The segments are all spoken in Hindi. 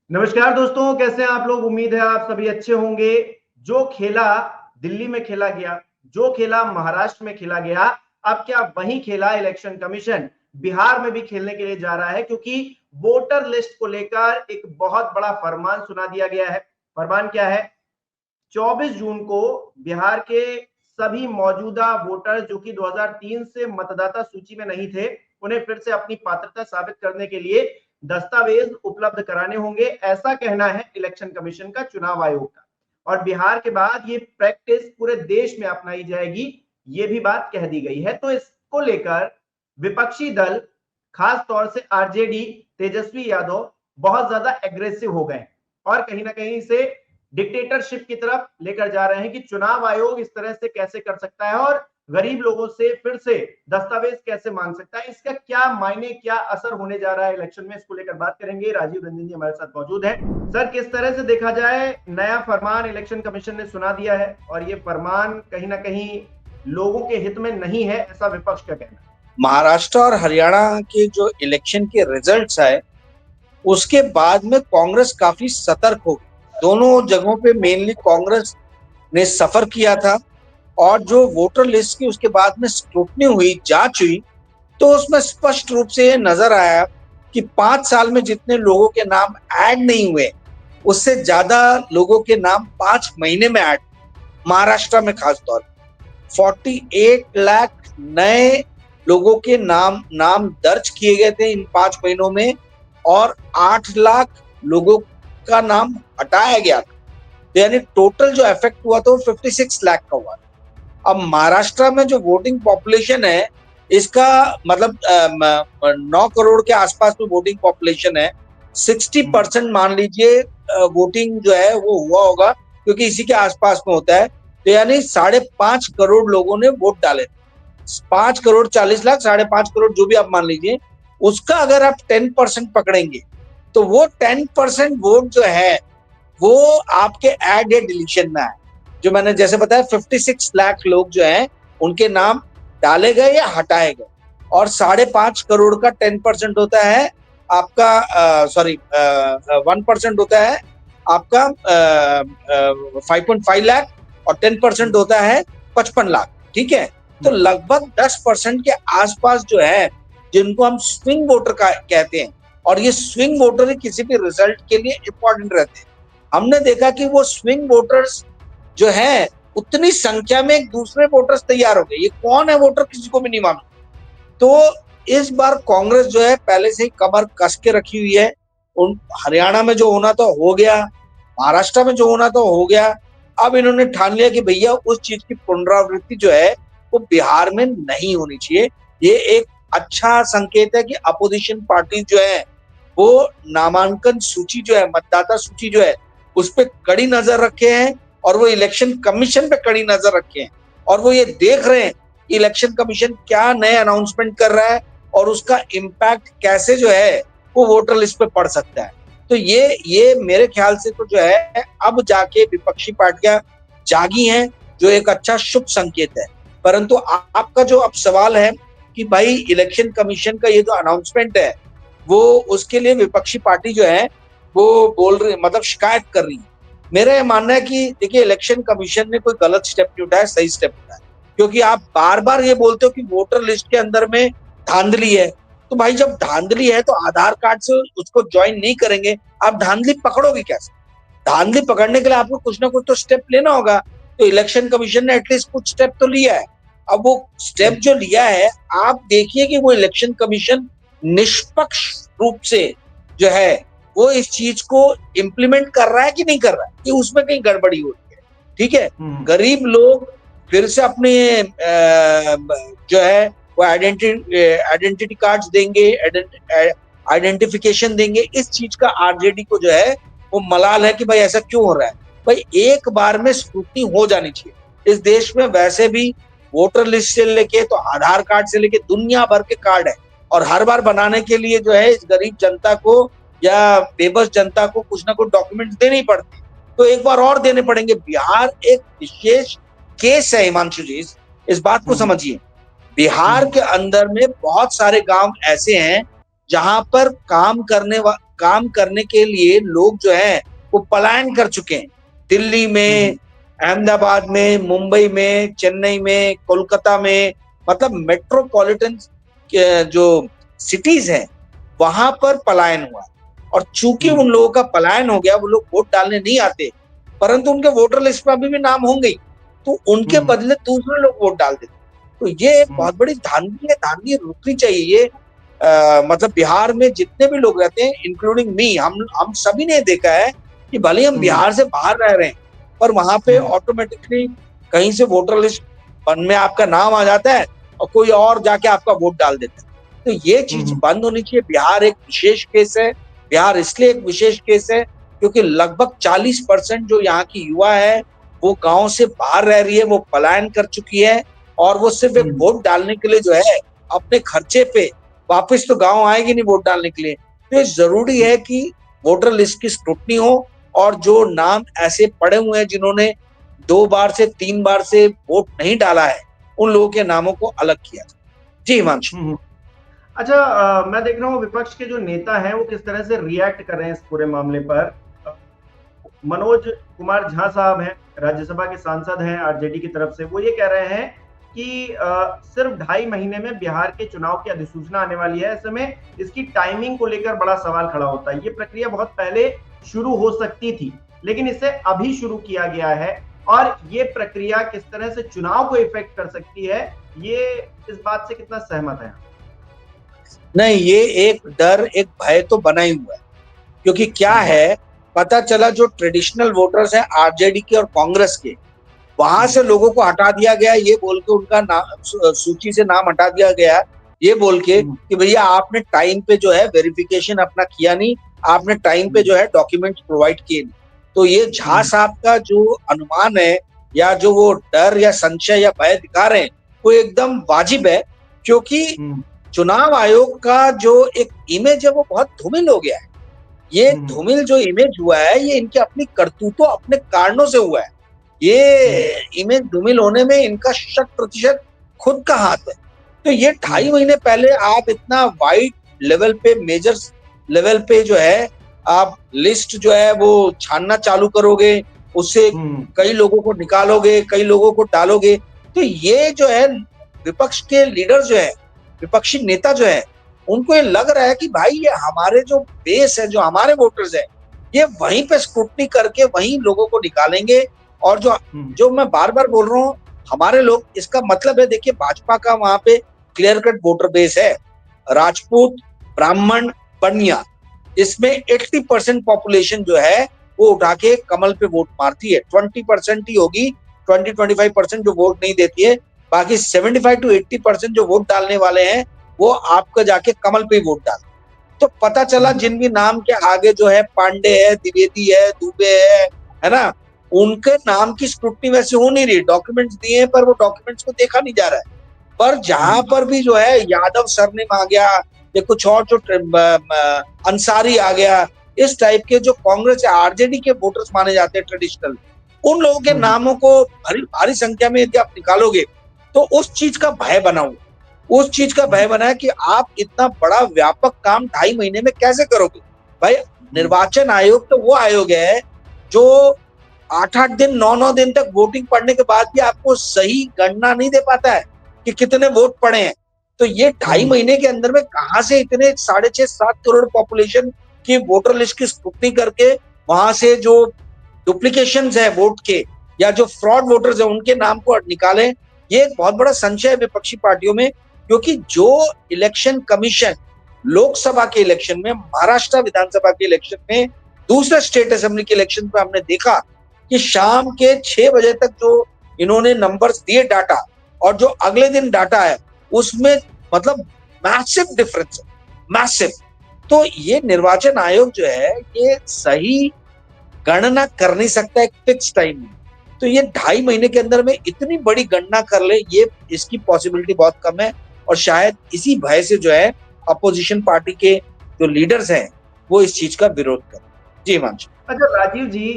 नमस्कार दोस्तों, कैसे हैं आप लोग। उम्मीद है आप सभी अच्छे होंगे। जो खेला दिल्ली में खेला गया, जो खेला महाराष्ट्र में खेला गया, अब क्या वही खेला इलेक्शन कमीशन बिहार में भी खेलने के लिए जा रहा है, क्योंकि वोटर लिस्ट को लेकर एक बहुत बड़ा फरमान सुना दिया गया है। फरमान क्या है? 24 जून को बिहार के सभी मौजूदा वोटर जो कि 2003 से मतदाता सूची में नहीं थे, उन्हें फिर से अपनी पात्रता साबित करने के लिए दस्तावेज उपलब्ध कराने होंगे, ऐसा कहना है इलेक्शन कमीशन का, चुनाव आयोग का। और बिहार के बाद ये प्रैक्टिस पूरे देश में अपनाई जाएगी, ये भी बात कह दी गई है। तो इसको लेकर विपक्षी दल, खास तौर से आरजेडी, तेजस्वी यादव बहुत ज्यादा एग्रेसिव हो गए और कहीं ना कहीं से डिक्टेटरशिप की तरफ लेकर जा रहे हैं कि चुनाव आयोग इस तरह से कैसे कर सकता है और गरीब लोगों से फिर से दस्तावेज कैसे मांग सकता है। इसका क्या मायने, क्या असर होने जा रहा है इलेक्शन में, इसको लेकर बात करेंगे। राजीव रंजन जी हमारे साथ मौजूद है। सर, किस तरह से देखा जाए, नया फरमान इलेक्शन कमीशन ने सुना दिया है और ये फरमान कहीं ना कहीं लोगों के हित में नहीं है, ऐसा विपक्ष का कहना है। महाराष्ट्र और हरियाणा के जो इलेक्शन के रिजल्ट्स आए उसके बाद में कांग्रेस काफी सतर्क हो गई। दोनों जगहों पे मेनली कांग्रेस ने सफर किया था और जो वोटर लिस्ट की उसके बाद में स्क्रूटनी हुई, जांच हुई, तो उसमें स्पष्ट रूप से ये नजर आया कि 5 साल में जितने लोगों के नाम ऐड नहीं हुए उससे ज्यादा लोगों के नाम 5 महीने में ऐड। महाराष्ट्र में खासतौर 48 लाख नए लोगों के नाम दर्ज किए गए थे इन 5 महीनों में और 8 लाख लोगों का नाम हटाया गया था। तो यानी टोटल जो इफेक्ट हुआ था वो 56 लाख का हुआ। अब महाराष्ट्र में जो वोटिंग पॉपुलेशन है इसका मतलब 9 करोड़ के आसपास में वोटिंग पॉपुलेशन है। 60% मान लीजिए वोटिंग जो है वो हुआ होगा, क्योंकि इसी के आसपास में होता है। तो यानी 5.5 करोड़ लोगों ने वोट डाले। 5 करोड़ 40 लाख, 5.5 करोड़ जो भी आप मान लीजिए, उसका अगर आप 10% पकड़ेंगे तो वो 10% वोट जो है वो आपके ऐड या डिलीशन में है। जो मैंने जैसे बताया 56 लाख लोग जो हैं उनके नाम डाले गए या हटाए गए और 5.5 करोड़ का 10% होता है आपका 1% होता है आपका 5.5 लाख और 10% होता है 55 लाख। ठीक है, तो लगभग 10% के आसपास जो है जिनको हम स्विंग वोटर का कहते हैं, और ये स्विंग वोटर किसी भी रिजल्ट के लिए इंपॉर्टेंट रहते हैं। हमने देखा कि वो स्विंग वोटर्स जो है उतनी संख्या में एक दूसरे वोटर्स तैयार हो गए। ये कौन है वोटर किसी को भी नहीं मालूम। तो इस बार कांग्रेस जो है पहले से ही कमर कस के रखी हुई है। उन हरियाणा में जो होना तो हो गया, महाराष्ट्र में जो होना तो हो गया। अब इन्होंने ठान लिया कि भैया उस चीज की पुनरावृत्ति जो है वो बिहार में नहीं होनी चाहिए। ये एक अच्छा संकेत है कि अपोजिशन पार्टी जो है वो नामांकन सूची जो है, मतदाता सूची जो है, उस पर कड़ी नजर रखे हैं और वो इलेक्शन कमीशन पे कड़ी नजर रखे हैं और वो ये देख रहे हैं कि इलेक्शन कमीशन क्या नए अनाउंसमेंट कर रहा है और उसका इम्पैक्ट कैसे जो है वो वोटर लिस्ट पे पड़ सकता है। तो ये मेरे ख्याल से तो जो है अब जाके विपक्षी पार्टियां जागी हैं, जो एक अच्छा शुभ संकेत है। परंतु आपका जो अब सवाल है कि भाई इलेक्शन कमीशन का ये जो अनाउंसमेंट है वो उसके लिए विपक्षी पार्टी जो है वो बोल रही, मतलब शिकायत कर रही है। मेरा ये मानना है कि देखिए इलेक्शन कमीशन ने कोई गलत स्टेप नहीं उठाया, सही स्टेप उठाया। क्योंकि आप बार बार ये बोलते हो कि वोटर लिस्ट के अंदर में धांधली है, तो भाई जब धांधली है तो आधार कार्ड से उसको ज्वाइन नहीं करेंगे, आप धांधली पकड़ोगे कैसे? धांधली पकड़ने के लिए आपको कुछ ना कुछ तो स्टेप लेना होगा। तो इलेक्शन कमीशन ने एटलीस्ट कुछ स्टेप तो लिया है। अब वो स्टेप जो लिया है, आप देखिए कि वो इलेक्शन कमीशन निष्पक्ष रूप से जो है वो इस चीज को इम्प्लीमेंट कर रहा है कि नहीं कर रहा है, कि उसमें कहीं गड़बड़ी हो रही है। ठीक है, गरीब लोग फिर से अपने जो है वो आइडेंटिटी कार्ड्स देंगे, आइडेंटिफिकेशन देंगे। इस चीज का आरजेडी को जो है वो मलाल है कि भाई ऐसा क्यों हो रहा है। भाई एक बार में स्क्रूटनी हो जानी चाहिए। इस देश में वैसे भी वोटर लिस्ट से लेके तो आधार कार्ड से लेके दुनिया भर के कार्ड है और हर बार बनाने के लिए जो है इस गरीब जनता को या बेबस जनता को कुछ ना कुछ डॉक्यूमेंट्स देने ही पड़ते हैं, तो एक बार और देने पड़ेंगे। बिहार एक विशेष केस है हिमांशु जी, इस बात को समझिए। बिहार के अंदर में बहुत सारे गांव ऐसे हैं जहां पर काम करने के लिए लोग जो है वो पलायन कर चुके हैं। दिल्ली में, अहमदाबाद में, मुंबई में, चेन्नई में, कोलकाता में, मतलब मेट्रोपॉलिटन जो सिटीज हैं वहां पर पलायन हुआ। और चूंकि उन लोगों का पलायन हो गया, वो लोग वोट डालने नहीं आते, परंतु उनके वोटर लिस्ट में अभी भी नाम होंगे, तो उनके बदले दूसरे लोग वोट डाल देते। तो ये एक बहुत बड़ी धांधली है, धांधली रुकनी चाहिए। ये मतलब बिहार में जितने भी लोग रहते हैं, इंक्लूडिंग मी, हम सभी ने देखा है कि भले हम बिहार से बाहर रह रहे हैं, पर वहां पे ऑटोमेटिकली कहीं से वोटर लिस्ट में आपका नाम आ जाता है और कोई और जाके आपका वोट डाल देता है। तो ये चीज बंद होनी चाहिए। बिहार एक विशेष केस है। बिहार इसलिए एक विशेष केस है क्योंकि लगभग 40% जो यहाँ की युवा है वो गांव से बाहर रह रही है, वो पलायन कर चुकी है, और वो सिर्फ एक वोट डालने के लिए जो है अपने खर्चे पे वापस तो गांव आएगी नहीं वोट डालने के लिए। तो ये जरूरी है कि वोटर लिस्ट की स्क्रूटनी हो, और जो नाम ऐसे पड़े हुए हैं जिन्होंने 2 बार से 3 बार से वोट नहीं डाला है, उन लोगों के नामों को अलग किया। जी हिमांशु। अच्छा, मैं देख रहा हूँ विपक्ष के जो नेता हैं वो किस तरह से रिएक्ट कर रहे हैं इस पूरे मामले पर। मनोज कुमार झा साहब हैं, राज्यसभा के सांसद हैं आरजेडी की तरफ से, वो ये कह रहे हैं कि सिर्फ 2.5 महीने में बिहार के चुनाव की अधिसूचना आने वाली है। ऐसे में इसकी टाइमिंग को लेकर बड़ा सवाल खड़ा होता है। ये प्रक्रिया बहुत पहले शुरू हो सकती थी, लेकिन इसे अभी शुरू किया गया है, और ये प्रक्रिया किस तरह से चुनाव को इफेक्ट कर सकती है, ये इस बात से कितना सहमत है? नहीं, ये एक डर, एक भय तो बना ही हुआ है। क्योंकि क्या है, पता चला जो ट्रेडिशनल वोटर्स हैं आरजेडी के और कांग्रेस के, वहां से लोगों को हटा दिया गया, ये बोल के उनका नाम सूची से नाम हटा दिया गया, ये बोल के कि भैया आपने टाइम पे जो है वेरिफिकेशन अपना किया नहीं, आपने टाइम पे जो है डॉक्यूमेंट्स प्रोवाइड किए नहीं। तो ये झा साहब का जो अनुमान है, या जो वो डर या संशय या भय दिखा रहे हैं, वो एकदम वाजिब है। क्योंकि चुनाव आयोग का जो एक इमेज है वो बहुत धूमिल हो गया है। ये धूमिल जो इमेज हुआ है, ये इनके अपनी करतूतों, अपने कारणों से हुआ है। ये इमेज धूमिल होने में इनका 100% खुद का हाथ है। तो ये 2.5 महीने पहले आप इतना वाइड लेवल पे, मेजर लेवल पे जो है आप लिस्ट जो है वो छानना चालू करोगे, उससे कई लोगों को निकालोगे, कई लोगों को डालोगे। तो ये जो है विपक्ष के लीडर जो है, विपक्षी नेता जो है, उनको ये लग रहा है कि भाई ये हमारे जो बेस है, जो हमारे वोटर्स है, ये वहीं पे स्क्रूटनी करके वहीं लोगों को निकालेंगे। और जो मैं बार बार बोल रहा हूँ, हमारे लोग, इसका मतलब है, देखिए भाजपा का वहां पे क्लियर कट वोटर बेस है, राजपूत, ब्राह्मण, बनिया, इसमें 80% पॉपुलेशन जो है वो उठा के कमल पे वोट मारती है। 20% ही होगी, 20-25% जो वोट नहीं देती है, बाकी 75 to 80% जो वोट डालने वाले हैं वो आपका जाके कमल पे वोट डाल। तो पता चला जिन भी नाम के आगे जो है पांडे है, द्विवेदी है, दुबे है ना, उनके नाम की स्क्रूटनी वैसे हो नहीं रही। डॉक्यूमेंट्स दिए पर वो डॉक्यूमेंट्स को देखा नहीं जा रहा है। पर जहां पर भी जो है यादव सरनेम आ गया या कुछ और, जो अंसारी आ गया, इस टाइप के जो कांग्रेस या आरजेडी के वोटर्स माने जाते हैं ट्रेडिशनल, उन लोगों के नामों को भारी संख्या में यदि आप निकालोगे तो उस चीज का भय बना हुआ, उस चीज का भय बना है कि आप इतना बड़ा व्यापक काम 2.5 महीने में कैसे करोगे। भाई निर्वाचन आयोग तो वो आयोग है जो 8-8 दिन, 9-9 दिन तक वोटिंग पड़ने के बाद भी आपको सही गणना नहीं दे पाता है कि कितने वोट पड़े हैं। तो ये 2.5 महीने के अंदर में कहां से इतने 6.5-7 करोड़ पॉपुलेशन की वोटर लिस्ट की स्क्रूटनी करके वहां से जो डुप्लीकेशंस है वोट के, या जो फ्रॉड वोटर्स है उनके नाम को निकालें। ये एक बहुत बड़ा संशय है विपक्षी पार्टियों में। क्योंकि जो इलेक्शन कमीशन लोकसभा के इलेक्शन में, महाराष्ट्र विधानसभा के इलेक्शन में, दूसरे स्टेट असेंबली के इलेक्शन में हमने देखा कि शाम के 6 बजे तक जो इन्होंने नंबर्स दिए डाटा, और जो अगले दिन डाटा है, उसमें मतलब मैसिव डिफरेंस है, मैसिव। तो ये निर्वाचन आयोग जो है ये सही गणना कर नहीं सकता एक फिक्स टाइम में। तो ये 2.5 महीने के अंदर में इतनी बड़ी गणना कर ले, ये इसकी पॉसिबिलिटी बहुत कम है। और शायद इसी भय से जो है अपोजिशन पार्टी के जो लीडर्स हैं वो इस चीज का विरोध कर। जी हिमांशु। अच्छा राजीव जी,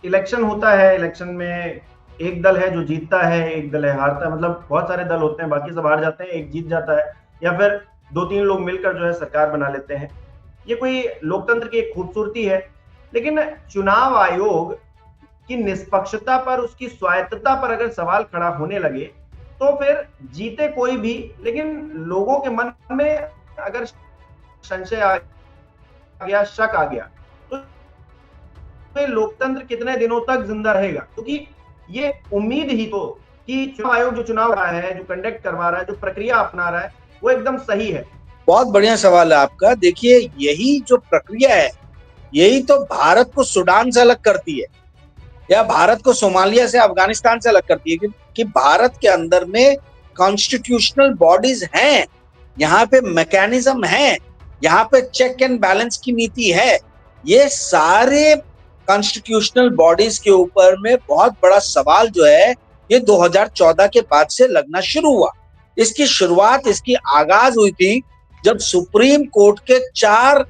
इलेक्शन होता है, इलेक्शन में एक दल है जो जीतता है, एक दल है हारता है, मतलब बहुत सारे दल होते हैं, बाकी सब हार जाते हैं, एक जीत जाता है, या फिर 2-3 लोग मिलकर जो है सरकार बना लेते हैं। ये कोई लोकतंत्र की एक खूबसूरती है। लेकिन चुनाव आयोग की निष्पक्षता पर, उसकी स्वायत्तता पर अगर सवाल खड़ा होने लगे तो फिर जीते कोई भी, लेकिन लोगों के मन में अगर संशय आ गया, शक आ गया, तो ये लोकतंत्र कितने दिनों तक जिंदा रहेगा? क्योंकि ये उम्मीद ही तो कि चुनाव आयोग जो चुनाव रहा है, जो कंडक्ट करवा रहा है, जो प्रक्रिया अपना रहा है, वो एकदम सही है। बहुत बढ़िया सवाल है आपका। देखिए, यही जो प्रक्रिया है, यही तो भारत को सूडान से अलग करती है, या भारत को सोमालिया से, अफगानिस्तान से अलग करती है, कि भारत के अंदर में कॉन्स्टिट्यूशनल बॉडीज हैं, यहाँ पे मैकेनिज्म है, यहाँ पे चेक एंड बैलेंस की नीति है। ये सारे कॉन्स्टिट्यूशनल बॉडीज के ऊपर में बहुत बड़ा सवाल जो है ये 2014 के बाद से लगना शुरू हुआ। इसकी शुरुआत, इसकी आगाज हुई थी जब सुप्रीम कोर्ट के 4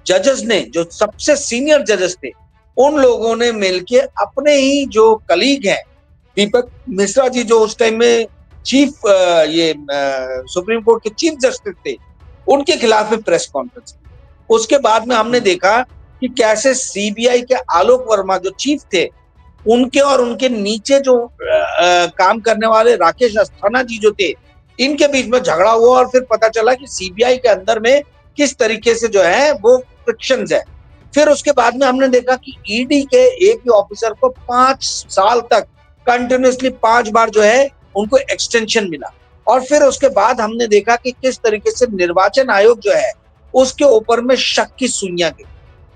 जजेस ने, जो सबसे सीनियर जजेस थे, उन लोगों ने मिलके अपने ही जो कलीग हैं, दीपक मिश्रा जी जो उस टाइम में चीफ सुप्रीम कोर्ट के चीफ जस्टिस थे, उनके खिलाफ में प्रेस कॉन्फ्रेंस की। उसके बाद में हमने देखा कि कैसे सीबीआई के आलोक वर्मा जो चीफ थे, उनके और उनके नीचे जो काम करने वाले राकेश अस्थाना जी जो थे, इनके बीच में झगड़ा हुआ और फिर पता चला कि सीबीआई के अंदर में किस तरीके से जो है वो फ्रिक्शंस है। फिर उसके बाद में हमने देखा कि ईडी के एक ही ऑफिसर को 5 साल तक कंटिन्यूअसली 5 बार जो है उनको एक्सटेंशन मिला। और फिर उसके बाद हमने देखा कि किस तरीके से निर्वाचन आयोग जो है उसके ऊपर में शक की सुइयां गई।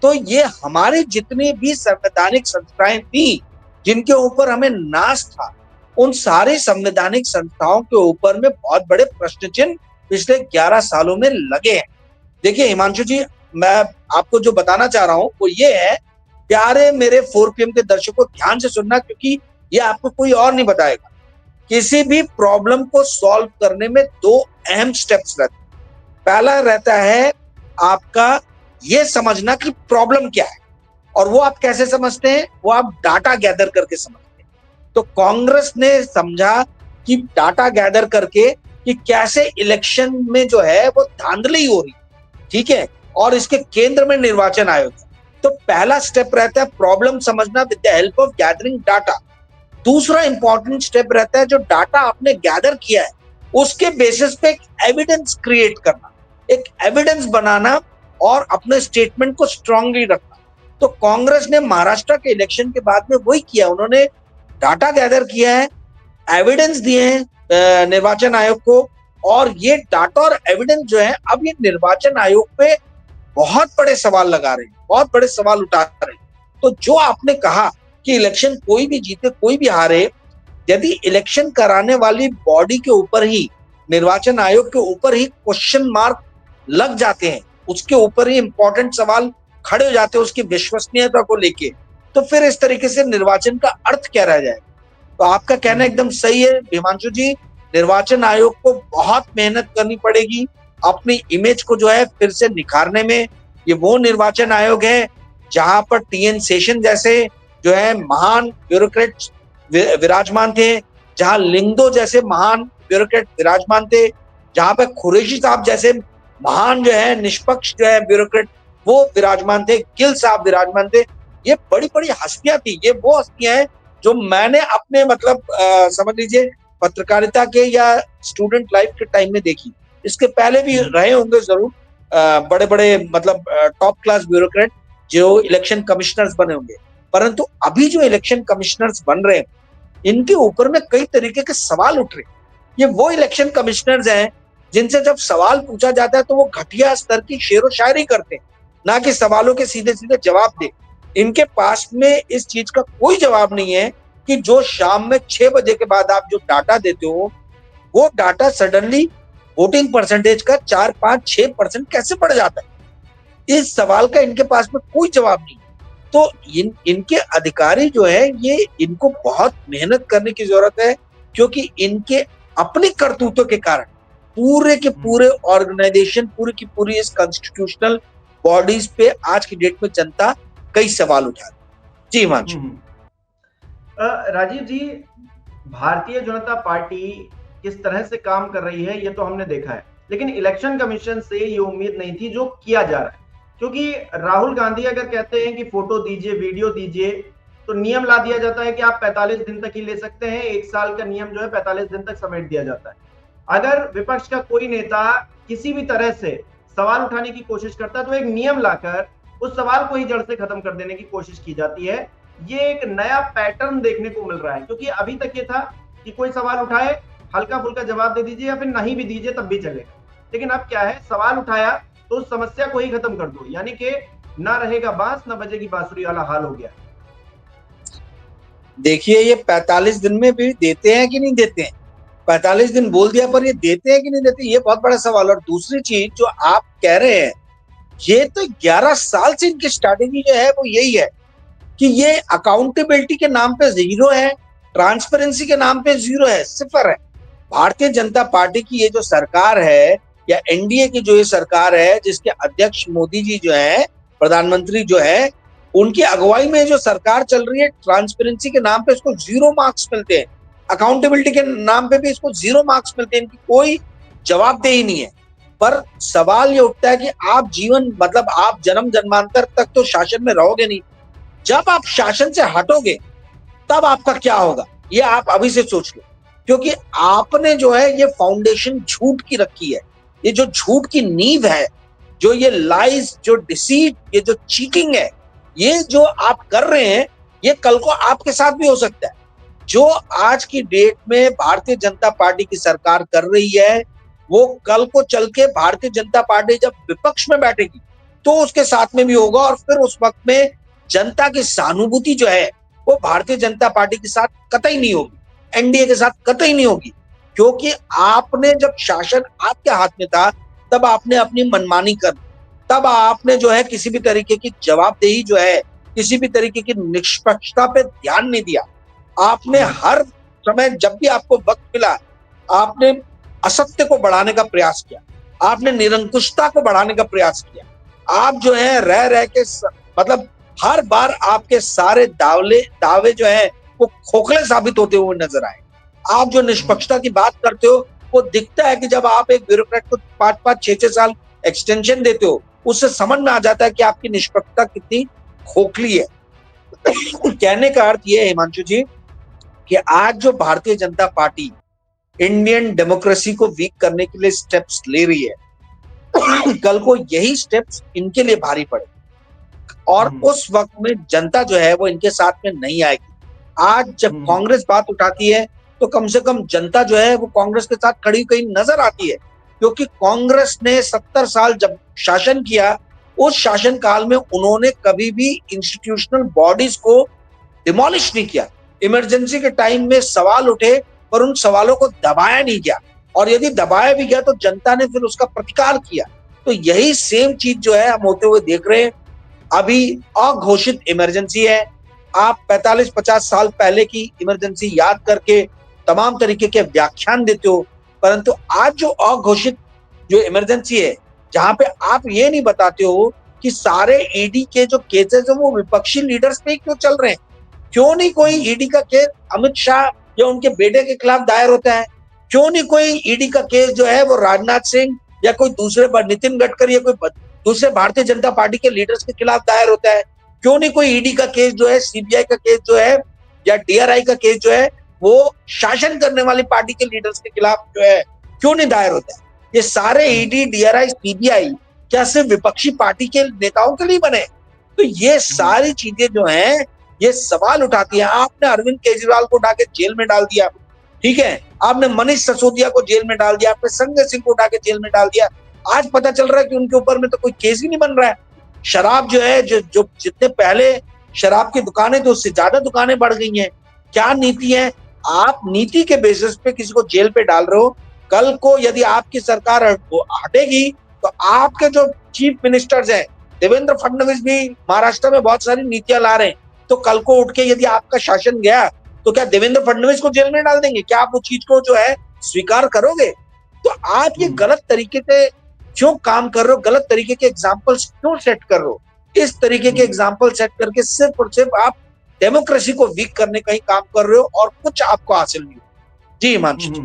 तो ये हमारी जितनी भी संवैधानिक संस्थाएं थी जिनके ऊपर हमें नाज था, उन सारी संवैधानिक संस्थाओं के ऊपर में बहुत बड़े प्रश्न चिन्ह पिछले 11 सालों में लगे हैं। देखिए हिमांशु जी, मैं आपको जो बताना चाह रहा हूं वो ये है, प्यारे मेरे 4PM के दर्शकों ध्यान से सुनना, क्योंकि ये आपको कोई और नहीं बताएगा। किसी भी प्रॉब्लम को सॉल्व करने में 2 अहम स्टेप्स रहते हैं। पहला रहता है आपका ये समझना कि प्रॉब्लम क्या है, और वो आप कैसे समझते हैं, वो आप डाटा गैदर करके समझते हैं। तो कांग्रेस ने समझा कि डाटा गैदर करके कि कैसे इलेक्शन में जो है वो धांधली हो रही, ठीक है, और इसके केंद्र में निर्वाचन आयोग है। तो पहला स्टेप रहता है प्रॉब्लम समझना with the help of gathering data. दूसरा इंपॉर्टेंट स्टेप रहता है जो डाटा आपने गैदर किया है उसके बेसिस पे एक एविडेंस क्रिएट करना, एक एविडेंस बनाना और अपने स्टेटमेंट को स्ट्रांगली रखना। तो कांग्रेस ने महाराष्ट्र के इलेक्शन के बाद में वही किया, उन्होंने डाटा गैदर किया है, एविडेंस दिए हैं निर्वाचन आयोग को, और ये डाटा और एविडेंस जो है अब ये निर्वाचन आयोग पे बहुत बड़े सवाल लगा रहे हैं, बहुत बड़े सवाल उठा रहे हैं। तो जो आपने कहा कि इलेक्शन कोई भी जीते कोई भी हारे, यदि इलेक्शन कराने वाली बॉडी के ऊपर ही, निर्वाचन आयोग के ऊपर ही क्वेश्चन मार्क लग जाते हैं, उसके ऊपर ही इंपॉर्टेंट सवाल खड़े हो जाते हैं उसकी विश्वसनीयता को लेके, तो फिर इस तरीके से निर्वाचन का अर्थ क्या रह जाएगा। तो आपका कहना एकदम सही है हिमांशु जी, निर्वाचन आयोग को बहुत मेहनत करनी पड़ेगी अपनी इमेज को जो है फिर से निखारने में। ये वो निर्वाचन आयोग है जहां पर TN शेषन जैसे जो है महान ब्यूरोक्रेट विराजमान थे, जहां लिंगदो जैसे महान ब्यूरोक्रेट विराजमान थे, जहां पर कुरैशी साहब जैसे महान जो है निष्पक्ष जो है ब्यूरोक्रेट वो विराजमान थे, गिल साहब विराजमान थे। ये बड़ी बड़ी हस्तियां थी, ये वो हस्तियां हैं जो मैंने अपने मतलब समझ लीजिए पत्रकारिता के या स्टूडेंट लाइफ के टाइम में देखी। इसके पहले भी रहे होंगे जरूर बड़े बड़े मतलब टॉप क्लास ब्यूरोक्रेट जो इलेक्शन कमिश्नर्स बने होंगे, परंतु अभी जो इलेक्शन कमिश्नर्स बन रहे हैं इनके ऊपर में कई तरीके के सवाल उठ रहे हैं। ये वो इलेक्शन कमिश्नर्स हैं जिनसे जब सवाल पूछा जाता है तो वो घटिया स्तर की शेरो शायरी करते हैं, ना कि सवालों के सीधे सीधे जवाब दे। इनके पास में इस चीज का कोई जवाब नहीं है कि जो शाम में 6 बजे के बाद आप जो डाटा देते हो वो डाटा सडनली वोटिंग परसेंटेज का 4, 5, 6% कैसे बढ़ जाता है। इस सवाल का इनके पास में कोई जवाब नहीं। तो इनके अधिकारी जो है ये इनको बहुत मेहनत करने की जरूरत है, क्योंकि इनके अपनी करतूतों के कारण पूरे के पूरे ऑर्गेनाइजेशन, पूरी की पूरी इस कॉन्स्टिट्यूशनल बॉडीज पे आज की डेट में जनता कई सवाल उठा रही। जी हिमांशु। राजीव जी, भारतीय जनता पार्टी किस तरह से काम कर रही है ये तो हमने देखा है, लेकिन इलेक्शन कमीशन से ये उम्मीद नहीं थी जो किया जा रहा है। क्योंकि राहुल गांधी अगर कहते हैं कि फोटो दीजिए, वीडियो दीजिए, तो नियम ला दिया जाता है कि आप 45 दिन तक ही ले सकते हैं। 1 साल का नियम जो है 45 दिन तक समेट दिया जाता है। अगर विपक्ष का कोई नेता किसी भी तरह से सवाल उठाने की कोशिश करता है तो एक नियम लाकर उस सवाल को ही जड़ से खत्म कर देने की कोशिश की जाती है। ये एक नया पैटर्न देखने को मिल रहा है, क्योंकि अभी तक ये था कि कोई सवाल उठाए, हल्का फुल्का जवाब दे दीजिए या फिर नहीं भी दीजिए तब भी चलेगा। लेकिन अब क्या है, सवाल उठाया तो उस समस्या को ही खत्म कर दो, यानी कि ना रहेगा बांस ना बजेगी बांसुरी वाला हाल हो गया। देखिए, ये 45 दिन में भी देते हैं कि नहीं देते हैं? 45 दिन बोल दिया, पर ये देते हैं कि नहीं देते, ये बहुत बड़ा सवाल। और दूसरी चीज जो आप कह रहे हैं, ये तो 11 साल से इनकी स्ट्रैटेजी जो है वो यही है कि ये अकाउंटेबिलिटी के नाम पे जीरो है, ट्रांसपेरेंसी के नाम पे जीरो है, सिफर है। भारतीय जनता पार्टी की ये जो सरकार है, या एनडीए की जो ये सरकार है, जिसके अध्यक्ष मोदी जी जो है, प्रधानमंत्री जो है, उनकी अगुवाई में जो सरकार चल रही है, ट्रांसपेरेंसी के नाम पे इसको 0 मार्क्स मिलते हैं, अकाउंटेबिलिटी के नाम पे भी इसको 0 मार्क्स मिलते हैं। इनकी कोई जवाबदेही नहीं है। पर सवाल ये उठता है कि आप जीवन, मतलब आप जन्म जन्मांतर तक तो शासन में रहोगे नहीं, जब आप शासन से हटोगे तब आपका क्या होगा, ये आप अभी से सोच लो। क्योंकि आपने जो है ये फाउंडेशन झूठ की रखी है, ये जो झूठ की नींव है, जो ये लाइज, जो डिसीट, ये जो चीटिंग है, ये जो आप कर रहे हैं, ये कल को आपके साथ भी हो सकता है। जो आज की डेट में भारतीय जनता पार्टी की सरकार कर रही है, वो कल को चल के भारतीय जनता पार्टी जब विपक्ष में बैठेगी तो उसके साथ में भी होगा। और फिर उस वक्त में जनता की सहानुभूति जो है वो भारतीय जनता पार्टी के साथ कतई नहीं होगी, एनडीए के साथ कतई नहीं होगी। क्योंकि आपने जब शासन आपके हाथ में था तब आपने अपनी मनमानी कर, तब आपने जो है किसी भी तरीके की जवाबदेही जो है, किसी भी तरीके की निष्पक्षता पे ध्यान नहीं दिया। आपने हर समय जब भी आपको वक्त मिला, आपने असत्य को बढ़ाने का प्रयास किया, आपने निरंकुशता को बढ़ाने का प्रयास किया। आप जो है रह रह के मतलब हर बार आपके सारे दावे जो है वो खोखले साबित होते हुए नजर आए। आप जो निष्पक्षता की बात करते हो, वो दिखता है कि जब आप एक ब्यूरोक्रेट को 5-5, 6-6 साल एक्सटेंशन देते हो, उससे समझ में आ जाता है कि आपकी निष्पक्षता कितनी खोखली है। कहने का अर्थ ये है हिमांशु जी, कि आज जो Bharatiya Janata party Indian democracy को वीक करने के लिए स्टेप्स ले रही है, कल को यही स्टेप्स इनके लिए भारी पड़े और उस वक्त में जनता जो है वो इनके साथ में नहीं आएगी। आज जब कांग्रेस बात उठाती है तो कम से कम जनता जो है वो कांग्रेस के साथ खड़ी कहीं नजर आती है, क्योंकि कांग्रेस ने 70 साल जब शासन किया, उस शासन काल में उन्होंने कभी भी इंस्टीट्यूशनल बॉडीज को डिमोलिश नहीं किया। इमरजेंसी के टाइम में सवाल उठे पर उन सवालों को दबाया नहीं गया, और यदि दबाया भी गया तो जनता ने फिर उसका प्रतिकार किया। तो यही सेम चीज जो है हम होते हुए देख रहे हैं। अभी अघोषित इमरजेंसी है, आप 45-50 साल पहले की इमरजेंसी याद करके तमाम तरीके के व्याख्यान देते हो, परंतु आज जो अघोषित जो इमरजेंसी है, जहां पे आप ये नहीं बताते हो कि सारे ईडी के जो केसेस है वो विपक्षी लीडर्स पे क्यों चल रहे हैं। क्यों नहीं कोई ईडी का केस अमित शाह या उनके बेटे के खिलाफ दायर होता है? क्यों नहीं कोई ईडी का केस जो है वो राजनाथ सिंह या कोई दूसरे, नितिन गडकरी या कोई दूसरे भारतीय जनता पार्टी के लीडर्स के खिलाफ दायर होता है? क्यों नहीं कोई ईडी का केस जो है, सीबीआई का केस जो है, या डीआरआई का केस जो है वो शासन करने वाली पार्टी के लीडर्स के खिलाफ जो है क्यों नहीं दायर होता है? ये सारे ईडी, डीआरआई, सीबीआई क्या सिर्फ विपक्षी पार्टी के नेताओं के लिए बने? तो ये सारी चीजें जो हैं ये सवाल उठाती है। आपने अरविंद केजरीवाल को उठा के जेल में डाल दिया, ठीक है, आपने मनीष सिसोदिया को जेल में डाल दिया, आपने संजय सिंह को उठा के जेल में डाल दिया। आज पता चल रहा है कि उनके ऊपर में तो कोई केस ही नहीं बन रहा है। शराब जो है, जो जितने पहले शराब की दुकानें तो उससे ज्यादा दुकानें बढ़ गई हैं। क्या नीति है? आप नीति के बेसिस पे किसी को जेल पे डाल रहे हो। कल को यदि आपकी सरकार हटेगी तो आपके जो चीफ मिनिस्टर्स हैं, देवेंद्र फडणवीस भी महाराष्ट्र में बहुत सारी नीतियां ला रहे हैं, तो कल को उठ के यदि आपका शासन गया तो क्या देवेंद्र फडणवीस को जेल में डाल देंगे? क्या आप वो चीज को जो है स्वीकार करोगे? तो आप ये गलत तरीके से क्यों काम कर रहे हो? गलत तरीके के एग्जाम्पल्स क्यों सेट कर रहे हो? इस तरीके के एग्जाम्पल सेट करके सिर्फ और सिर्फ आप डेमोक्रेसी को वीक करने का ही काम कर रहे हो और कुछ आपको हासिल नहीं हो। जी हिमांशु जी।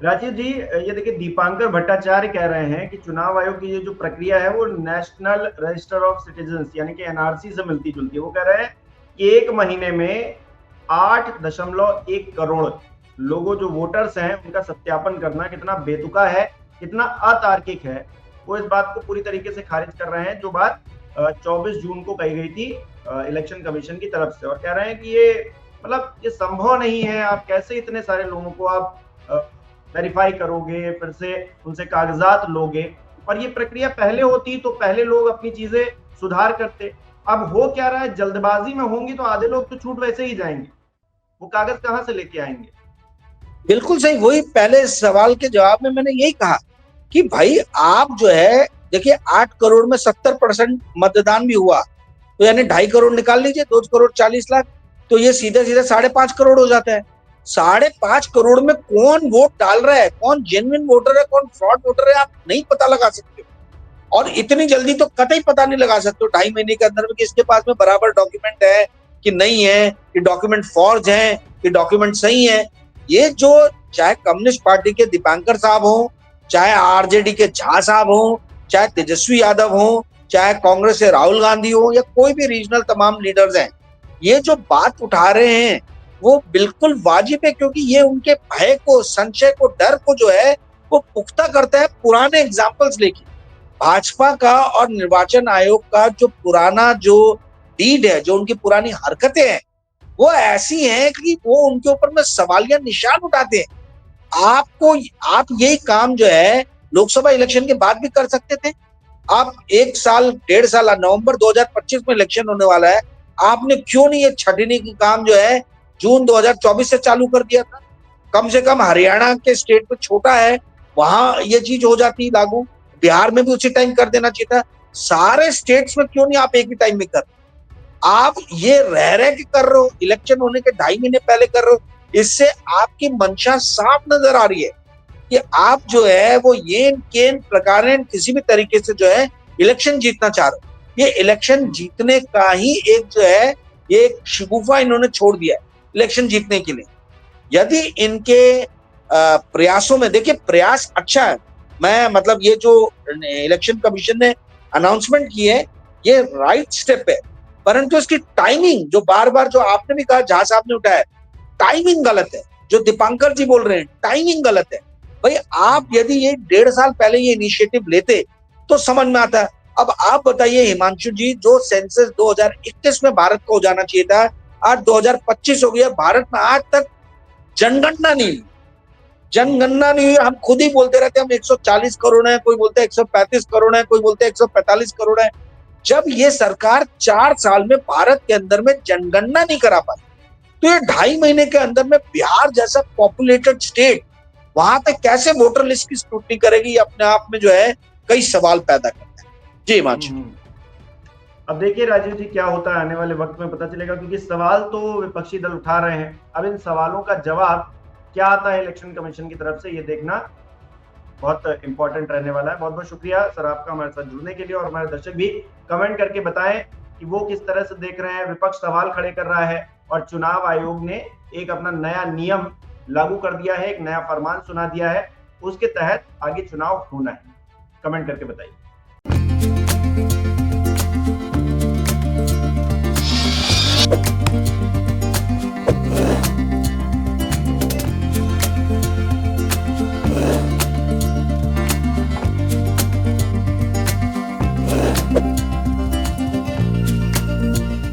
राजीव जी, ये देखिए दीपांकर भट्टाचार्य कह रहे हैं कि चुनाव आयोग की ये जो प्रक्रिया है वो नेशनल रजिस्टर ऑफ सिटीजन्स यानी कि एनआरसी से मिलती जुलती है। वो कह रहे हैं कि एक महीने में 8.1 करोड़ लोगों जो वोटर्स हैं उनका सत्यापन करना कितना बेतुका है, कितना अतार्किक है। वो इस बात को पूरी तरीके से खारिज कर रहे हैं जो बात 24 जून को कही गई थी इलेक्शन कमीशन की तरफ से, और कह रहे हैं कि ये मतलब ये संभव नहीं है। आप कैसे इतने सारे लोगों को आप वेरीफाई करोगे, फिर से उनसे कागजात लोगे, और ये प्रक्रिया पहले होती तो पहले लोग अपनी चीजें सुधार करते। अब हो क्या रहा है, जल्दबाजी में होंगी तो आधे लोग तो छूट वैसे ही जाएंगे, वो कागज कहां से लेके आएंगे। बिल्कुल सही, वही पहले सवाल के जवाब में मैंने यही कहा कि भाई आप जो है देखिए 8 करोड़ में 70% मतदान भी हुआ तो यानी 2.5 करोड़ निकाल लीजिए, 2 करोड़ 40 लाख, तो ये सीधे सीधे 5.5 करोड़ हो जाता है। 5.5 करोड़ में कौन वोट डाल रहा है, कौन जेन्युइन वोटर है, कौन फ्रॉड वोटर है, आप नहीं पता लगा सकते। और इतनी जल्दी तो कतई पता नहीं लगा सकते 2.5 महीने के अंदर में कि इसके पास में बराबर डॉक्यूमेंट है कि नहीं है, कि डॉक्यूमेंट फॉर्ज है, कि डॉक्यूमेंट सही है। ये जो चाहे कम्युनिस्ट पार्टी के दीपांकर साहब हो, चाहे आरजेडी के झा साहब हो, चाहे तेजस्वी यादव हो, चाहे कांग्रेस से राहुल गांधी हो, या कोई भी रीजनल तमाम लीडर्स हैं, ये जो बात उठा रहे हैं वो बिल्कुल वाजिब है, क्योंकि ये उनके भय को, संशय को, डर को जो है वो पुख्ता करता है पुराने एग्जाम्पल्स लेके। भाजपा का और निर्वाचन आयोग का जो पुराना जो डीड है, जो उनकी पुरानी हरकतें हैं, वो ऐसी हैं कि वो उनके ऊपर में सवालिया निशान उठाते हैं। आप यही काम जो है लोकसभा इलेक्शन के बाद भी कर सकते थे। आप 1 साल 1.5 साल, नवंबर 2025 में इलेक्शन होने वाला है, आपने क्यों नहीं ये छटनी की काम जो है जून 2024 से चालू कर दिया था। कम से कम हरियाणा के स्टेट में छोटा है, वहां ये चीज हो जाती लागू, बिहार में भी उसी टाइम कर देना चाहिए था। सारे स्टेट्स में क्यों नहीं आप एक ही टाइम में कर, आप ये रह के कर रहे हो, इलेक्शन होने के 2.5 महीने पहले कर रहे हो। इससे आपकी मंशा साफ नजर आ रही है कि आप जो है वो ये केन प्रकार किसी भी तरीके से जो है इलेक्शन जीतना चाह रहे हो। ये इलेक्शन जीतने का ही एक जो है ये एक शिगुफा इन्होंने छोड़ दिया है इलेक्शन जीतने के लिए। यदि इनके प्रयासों में, देखिए प्रयास अच्छा है, मैं मतलब ये जो इलेक्शन कमीशन ने अनाउंसमेंट की है ये राइट स्टेप है, परंतु इसकी टाइमिंग जो बार बार जो आपने भी कहा, झा साहब ने उठाया, टाइमिंग गलत है। जो दीपांकर जी बोल रहे हैं टाइमिंग गलत है। भाई आप यदि ये 1.5 साल पहले ये इनिशिएटिव लेते तो समझ में आता है। अब आप बताइए हिमांशु जी, जो सेंसस 2021 में भारत को हो जाना चाहिए था, आज 2025 हो गया, भारत में आज तक जनगणना नहीं हुई। जनगणना नहीं हुई, हम खुद ही बोलते रहते हैं हम 140 करोड़ है, कोई बोलते हैं 135 करोड़ है, कोई बोलते हैं 145 करोड़ है। जब ये सरकार 4 साल में भारत के अंदर में जनगणना नहीं करा पाई, तो ये 2.5 महीने के अंदर में बिहार जैसा पॉपुलेटेड स्टेट वहां पे कैसे वोटर लिस्ट की स्क्रूटनी करेगी, ये अपने आप में जो है कई सवाल पैदा करता है। जी हिमांशु। अब देखिए राजीव जी क्या होता है आने वाले वक्त में पता चलेगा, क्योंकि सवाल तो विपक्षी दल उठा रहे हैं। अब इन सवालों का जवाब क्या आता है इलेक्शन कमीशन की तरफ से, ये देखना बहुत इंपॉर्टेंट रहने वाला है। बहुत बहुत शुक्रिया सर आपका हमारे साथ जुड़ने के लिए, और हमारे दर्शक भी कमेंट करके बताएं कि वो किस तरह से देख रहे हैं। विपक्ष सवाल खड़े कर रहा है और चुनाव आयोग ने एक अपना नया नियम लागू कर दिया है, एक नया फरमान सुना दिया है, उसके तहत आगे चुनाव होना है। कमेंट करके बताइए।